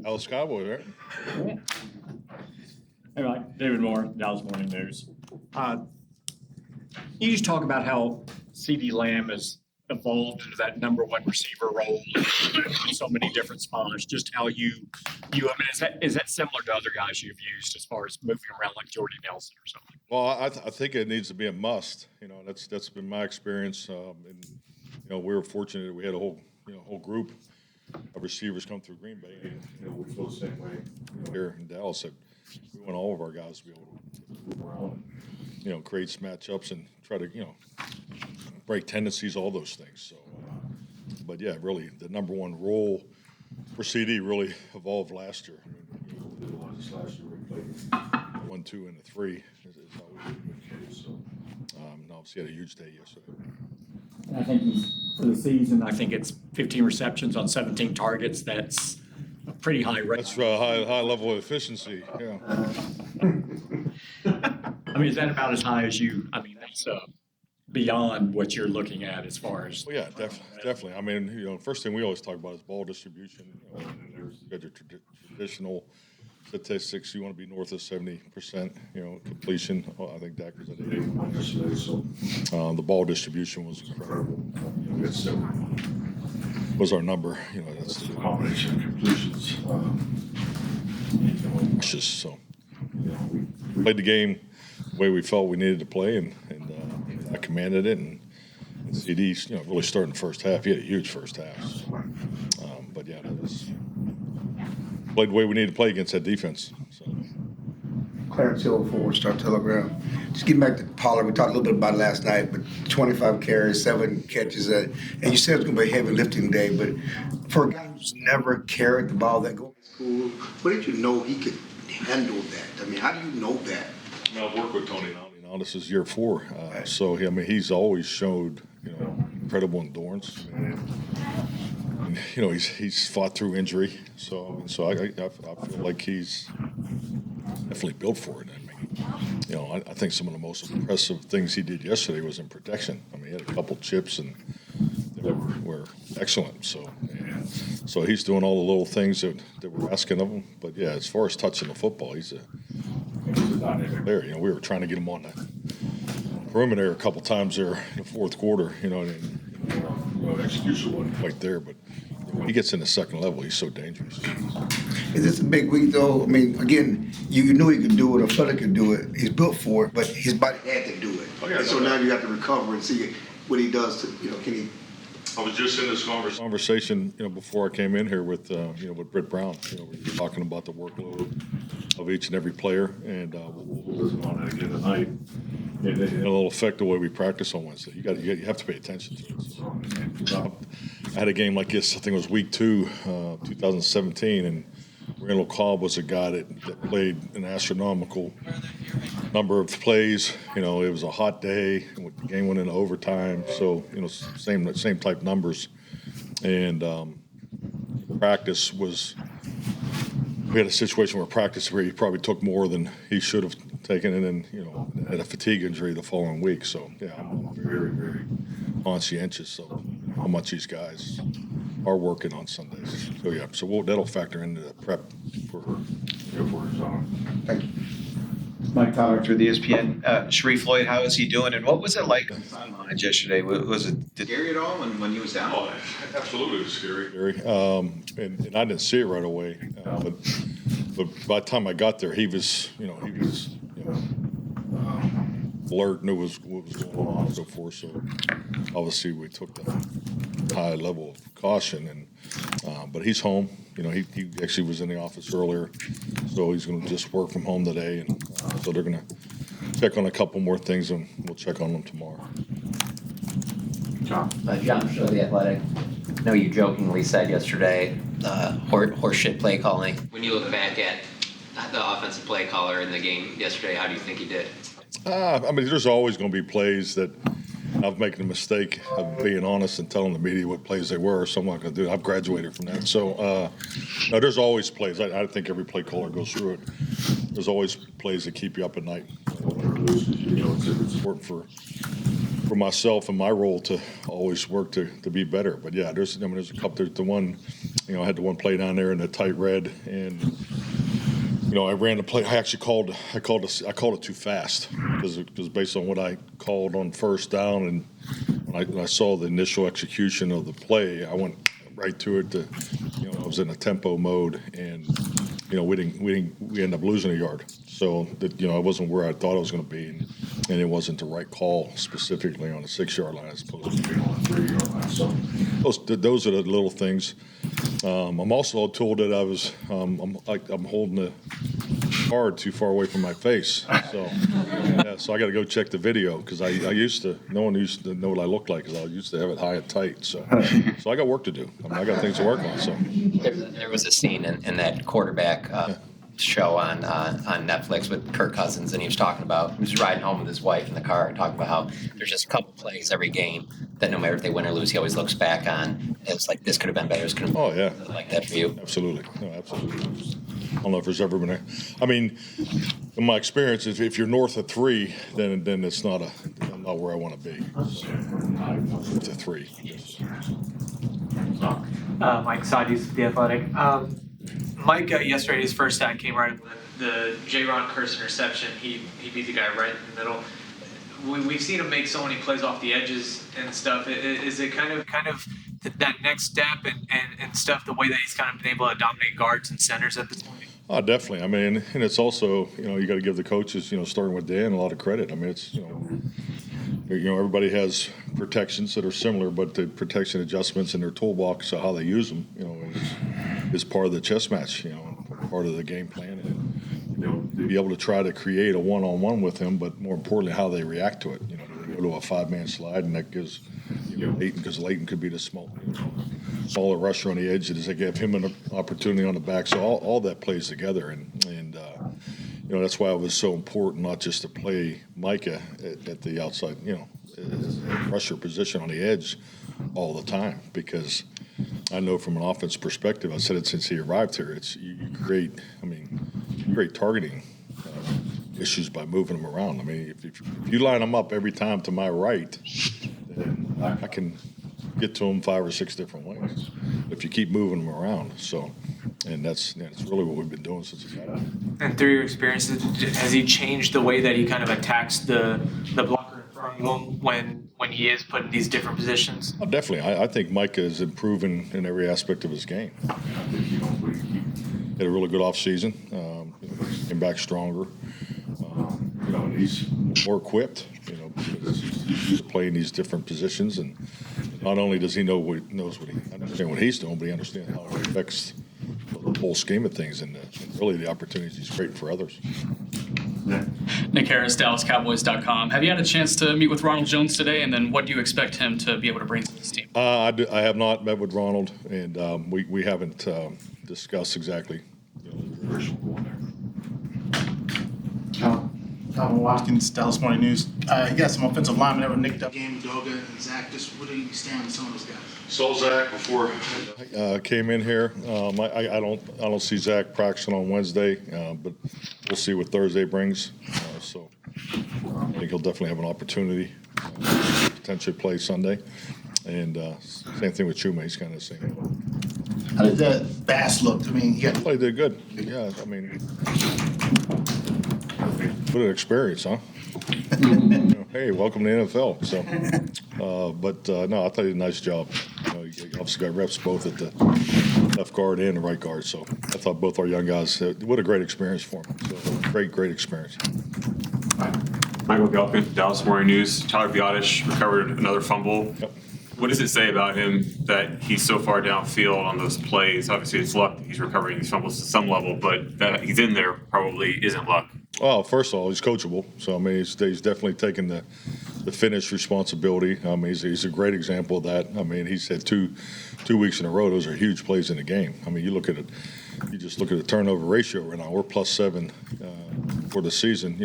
Dallas Cowboys, right? Hey, Mike. David Moore, Dallas Morning News. You just talk about how CeeDee Lamb has evolved into that number one receiver role in so many different spots. Just how you I mean, is that similar to other guys you've used as far as moving around like Jordy Nelson or something? Well, I think it needs to be a must. That's been my experience. And we were fortunate that we had a whole group of receivers come through Green Bay. And we feel the same way here in Dallas. That we want all of our guys to be able to move around, and, create matchups and try to break tendencies, all those things. So, but yeah, really, the number one role for CeeDee really evolved last year. I mean, this last year we played 1, 2, and 3 is how we did. So, and obviously had a huge day yesterday. I think for the season, I think it's 15 receptions on 17 targets. That's a pretty high rate. That's a high level of efficiency. Yeah. I mean, is that about as high as you? I mean, that's beyond what you're looking at as far as. Well, yeah, definitely. I mean, first thing we always talk about is ball distribution. And there's your traditional statistics. You want to be north of 70%, completion. I think Dak was at 81 yesterday. So the ball distribution was incredible. Was our number. That's the combination of completions. So we played the game the way we felt we needed to play, and I commanded it. And CeeDee's, really starting the first half. He had a huge first half. So, but yeah, that was played the way we needed to play against that defense. So. Clarence Hill for Star Telegram. Just getting back to Pollard, we talked a little bit about it last night, but 25 carries, 7 catches, and you said it was going to be a heavy lifting day, but for a guy who's never carried the ball that goes to school, what did you know he could handle that? I mean, how do you know that? I've worked with Tony now. This is year 4, so he's always showed incredible endurance. He's fought through injury, so I feel like he's definitely built for it. I think some of the most impressive things he did yesterday was in protection. I mean, he had a couple chips and they were excellent. So he's doing all the little things that we're asking of him. But yeah, as far as touching the football, he's a dynamic player. We were trying to get him on the perimeter a couple times there in the fourth quarter. Execution wasn't quite there, but when he gets in the second level, he's so dangerous. Is this a big week, though? I mean, again, you knew he could do it, or fella could do it. He's built for it, but his body had to do it. Oh, yeah, and so now you have to recover and see what he does to, can he? I was just in this conversation, before I came in here with Britt Brown. We were talking about the workload of each and every player, and we'll listen on that again tonight. And it'll affect the way we practice on Wednesday. You have to pay attention to it. So, I had a game like this. I think it was week 2, 2017, and Randall Cobb was a guy that played an astronomical number of plays. It was a hot day. The game went into overtime, so same type numbers. And practice was. We had a situation where he probably took more than he should have taken, and then had a fatigue injury the following week. So yeah, I'm very, very conscientious of how much these guys are working on Sundays. So yeah, that'll factor into the prep for Arizona. Thank you. Mike Tyler through the ESPN. Sharif Floyd, how is he doing? And what was it like on the sidelines yesterday? Was it scary at all when he was down? Oh, absolutely, it was scary. And I didn't see it right away. But by the time I got there, he was alert, knew what was going on, and so forth. So obviously, we took the high level of caution, and but he's home. He actually was in the office earlier, so he's going to just work from home today, and so they're going to check on a couple more things, and we'll check on them tomorrow. John Shaw, The Athletic. I know you jokingly said yesterday, horseshit play calling. When you look back at the offensive play caller in the game yesterday, how do you think he did? There's always going to be plays that I've making a mistake of being honest and telling the media what plays they were, so I'm not going to do it. I've graduated from that. So, no, there's always plays. I think every play caller goes through it. There's always plays that keep you up at night. It's important for for myself and my role to always work to be better. But yeah, there's a couple. There's the one, I had the one play down there in the tight red, and I ran the play. I called it too fast because based on what I called on first down, and when I saw the initial execution of the play, I went right to it. I was in a tempo mode, and we ended up losing a yard. So that I wasn't where I thought I was going to be, and it wasn't the right call specifically on the 6-yard line as opposed to being on the 3-yard line. So those are the little things. I'm also told that I'm holding the card too far away from my face. So so I got to go check the video because no one used to know what I looked like because I used to have it high and tight. So I got work to do. I got things to work on. So There was a scene in that quarterback show on Netflix with Kirk Cousins, and he was riding home with his wife in the car and talking about how there's just a couple plays every game that no matter if they win or lose, he always looks back on. It's like, this could have been better. This could have been Oh, yeah. like that for you. Absolutely. No, absolutely. I don't know if there's ever been in my experience, if you're north of 3, then it's not where I want to be. So, north of 3. Yes. Mike Sadi's The Athletic. Mike, yesterday, his first sack came right with the J-Ron Curse interception. He beat the guy right in the middle. We've seen him make so many plays off the edges and stuff. Is it kind of that next step and stuff, the way that he's kind of been able to dominate guards and centers at this point? Oh, definitely. And it's also, you got to give the coaches, starting with Dan, a lot of credit. It's, everybody has protections that are similar, but the protection adjustments in their toolbox, how they use them, is part of the chess match, part of the game plan. And, to be able to try to create a one-on-one with him, but more importantly, how they react to it. They go to a 5-man slide, and that gives Leighton, because Leighton could be the smaller rusher on the edge. Does it give him an opportunity on the back? So all that plays together, and that's why it was so important not just to play Micah at the outside, rusher position on the edge all the time, because I know from an offense perspective, I said it since he arrived here, you create targeting issues by moving them around. If you line them up every time to my right, then I can get to them 5 or 6 different ways if you keep moving them around. So, and that's really what we've been doing since he got out. And through your experiences, has he changed the way that he kind of attacks the blocker in front of him when he is put in these different positions? Oh, definitely. I think Micah is improving in every aspect of his game. I think he had a really good offseason. Came back stronger. And he's more equipped. Because he's playing these different positions, and not only does he understand what he's doing, but he understands how it affects the whole scheme of things and really the opportunities he's creating for others. Nick Harris, DallasCowboys.com. Have you had a chance to meet with Ronald Jones today, and then what do you expect him to be able to bring to this team? I have not met with Ronald, and we haven't discussed exactly the direction we're going there. Calvin Watkins, Dallas Morning News. You got some offensive linemen that were nicked up. Game Doga and Zach. Just where do you stand with some of those guys? Saw Zach before came in here. I don't see Zach practicing on Wednesday, but we'll see what Thursday brings. So I think he'll definitely have an opportunity to potentially play Sunday. And same thing with Chuma. He's kind of the same. How did that Bass look? He got Play did good. Yeah, what an experience, huh? Hey, welcome to the NFL. So, no, I thought he did a nice job. He obviously got reps both at the left guard and the right guard. So I thought both our young guys, what a great experience for them. So great experience. Mike McCarthy, Dallas Morning News. Tyler Biadasz recovered another fumble. Yep. What does it say about him that he's so far downfield on those plays? Obviously, it's luck that he's recovering these fumbles to some level, but that he's in there probably isn't luck. Well, first of all, he's coachable. So, he's definitely taken the finish responsibility. He's a great example of that. He's had two weeks in a row. Those are huge plays in the game. You look at it. You just look at the turnover ratio right now. We're +7 for the season.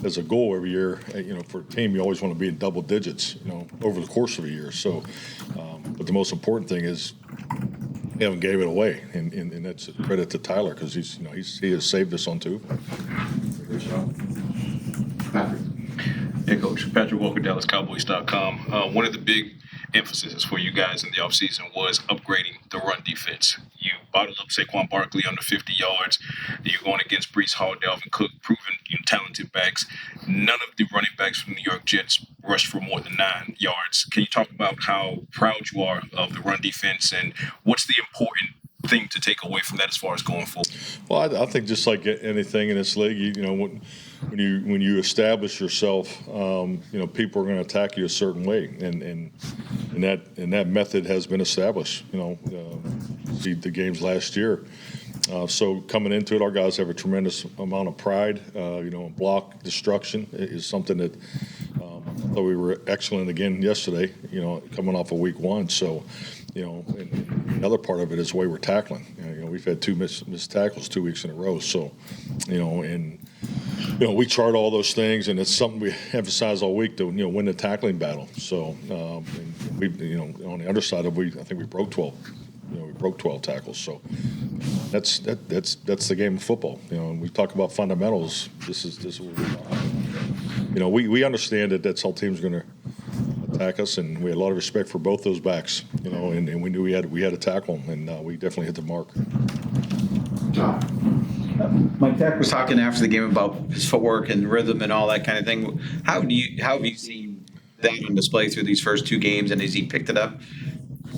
As a goal every year. For a team, you always want to be in double digits. Over the course of a year. So, but the most important thing is he haven't gave it away, and that's a credit to Tyler because he has saved us on 2. Hey, Coach. Patrick Walker, DallasCowboys.com. One of the big emphasis for you guys in the offseason was upgrading the run defense. You bottled up Saquon Barkley under 50 yards. You're going against Breece Hall, Dalvin Cook, proven talented backs. None of the running backs from the New York Jets rushed for more than 9 yards. Can you talk about how proud you are of the run defense and what's the important thing to take away from that as far as going forward? Well, I think just like anything in this league, when you establish yourself, people are going to attack you a certain way, and that method has been established. See the games last year. So coming into it, our guys have a tremendous amount of pride. Block destruction is something that I thought we were excellent again yesterday. Coming off of week 1, so. And another part of it is the way we're tackling. We've had 2 missed tackles 2 weeks in a row. So, we chart all those things, and it's something we emphasize all week to win the tackling battle. So, we on the other side of I think we broke 12. We broke 12 tackles. So that's the game of football. And we talk about fundamentals. This is what we're about. We understand that that's how teams are going to attack us, and we had a lot of respect for both those backs, and we knew we had to tackle them, and we definitely hit the mark. Mike, Dak was talking after the game about his footwork and rhythm and all that kind of thing. How have you seen that on display through these first 2 games, and has he picked it up,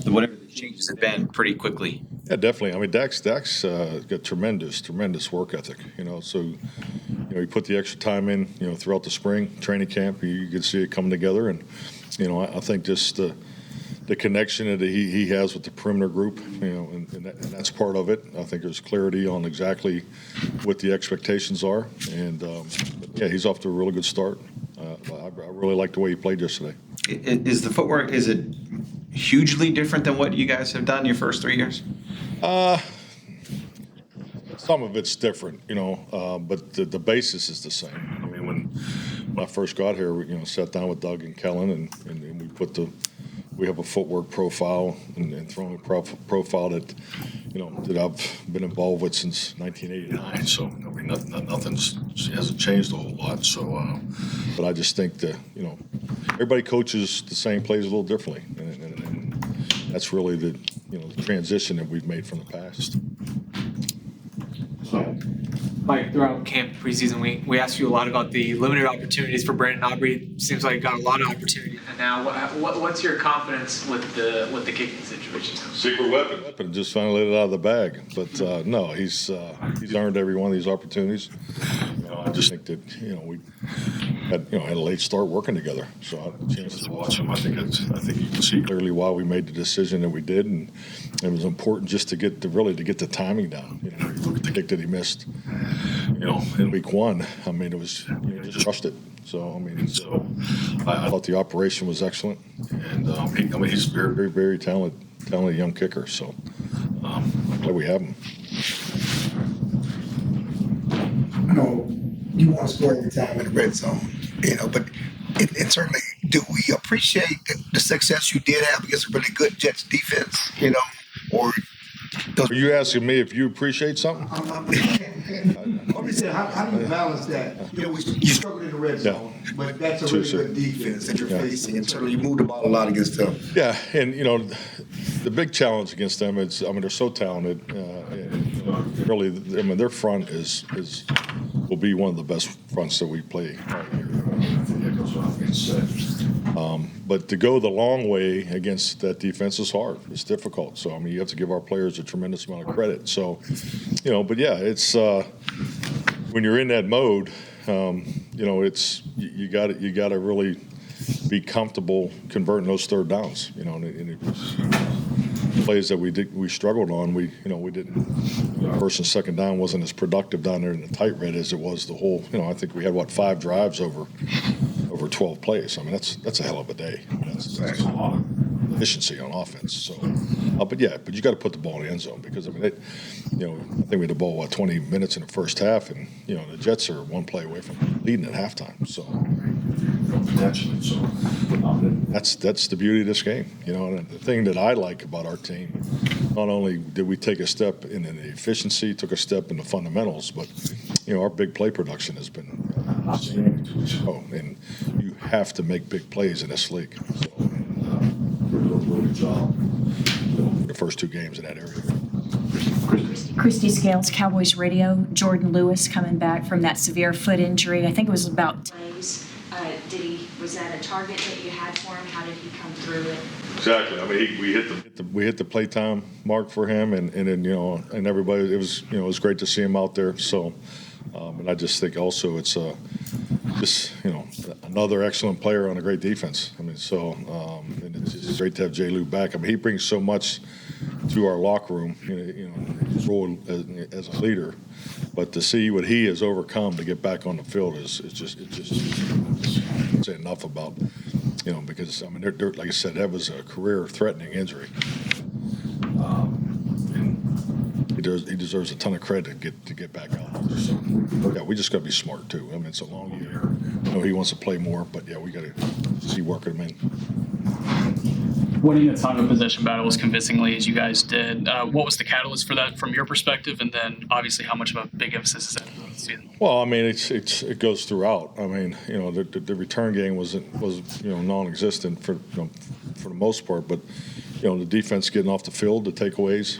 whatever the changes have been, pretty quickly? Yeah, definitely. I mean, Dak's got tremendous work ethic. So he put the extra time in, throughout the spring training camp. You could see it come together, and I think just the connection that he has with the perimeter group, and that's part of it. I think there's clarity on exactly what the expectations are, and he's off to a really good start. I really like the way he played yesterday. Is the footwork, is it hugely different than what you guys have done your first 3 years? Some of it's different, but the basis is the same. I mean, when I first got here, we sat down with Doug and Kellen, and we have a footwork profile and throwing profile that I've been involved with since 1989. So I mean, nothing hasn't changed a whole lot. So, but I just think that everybody coaches the same plays a little differently, and that's really the transition that we've made from the past. Mike, throughout camp preseason, we asked you a lot about the limited opportunities for Brandon Aubrey. Seems like he got a lot of opportunity. And now, what's your confidence with the kicking situation? Secret weapon. Just finally let it out of the bag. But no, he's earned every one of these opportunities. I just think that we had a late start working together, so I had a chance to watch him. I think you can see clearly why we made the decision that we did, and it was important just to get the timing down. You look at the kick that he missed, in week 1. I mean, it was just rushed it. So I thought the operation was excellent, and he's very, very, very talented young kicker. So I'm glad we have him. I know you want to score every time in the red zone, but it certainly, do we appreciate the success you did have against a really good Jets defense, or Are you asking me if you appreciate something? I'm just saying, how do you balance that? You struggled in the red zone, but that's a really good defense that you're facing, and certainly you moved the ball a lot against them. Yeah, and the big challenge against them is, they're so talented. Really, their front will be one of the best fronts that we play right here. But to go the long way against that defense is hard. It's difficult. So you have to give our players a tremendous amount of credit. So, but yeah, it's when you're in that mode, it's you got to really be comfortable converting those third downs. And it was plays that we struggled on. We didn't. First and second down wasn't as productive down there in the tight red as it was the whole. I think we had 5 drives over 12 plays. That's a hell of a day. That's a lot of efficiency on offense. So, but you got to put the ball in the end zone because I think we had the ball 20 minutes in the first half, and the Jets are 1 play away from leading at halftime. So that's the beauty of this game. And the thing that I like about our team, not only did we take a step in the efficiency, took a step in the fundamentals, but our big play production has been Oh, and you have to make big plays in this league. So, really good job for the first 2 games in that area. Christy Scales, Cowboys Radio. Jordan Lewis coming back from that severe foot injury. I think it was about plays. Was that a target that you had for him? How did he come through it? Exactly. I mean, we hit the playtime mark for him, and then and everybody. It was great to see him out there. So, and I just think also it's just another excellent player on a great defense. I mean, so and it's just great to have J. Lou back. I mean, he brings so much to our locker room. His role as a leader, but to see what he has overcome to get back on the field is just say enough about. Because I mean, they're, like I said, that was a career-threatening injury. He deserves a ton of credit to get back out there. So, yeah, we just got to be smart too. I mean, it's a long year. I know he wants to play more, but yeah, we got to see working him in. Winning the time of possession battles convincingly as you guys did, what was the catalyst for that from your perspective? And then obviously, how much of a big emphasis is that for the season? Well, I mean, it goes throughout. I mean, the return game was non-existent for the most part, but the defense getting off the field, the takeaways,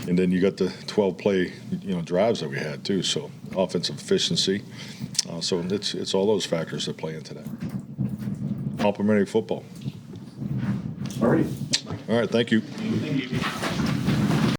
and then you got the 12-play drives that we had too. So offensive efficiency. So it's all those factors that play into that. Complimentary football. All right. All right, thank you. Thank you.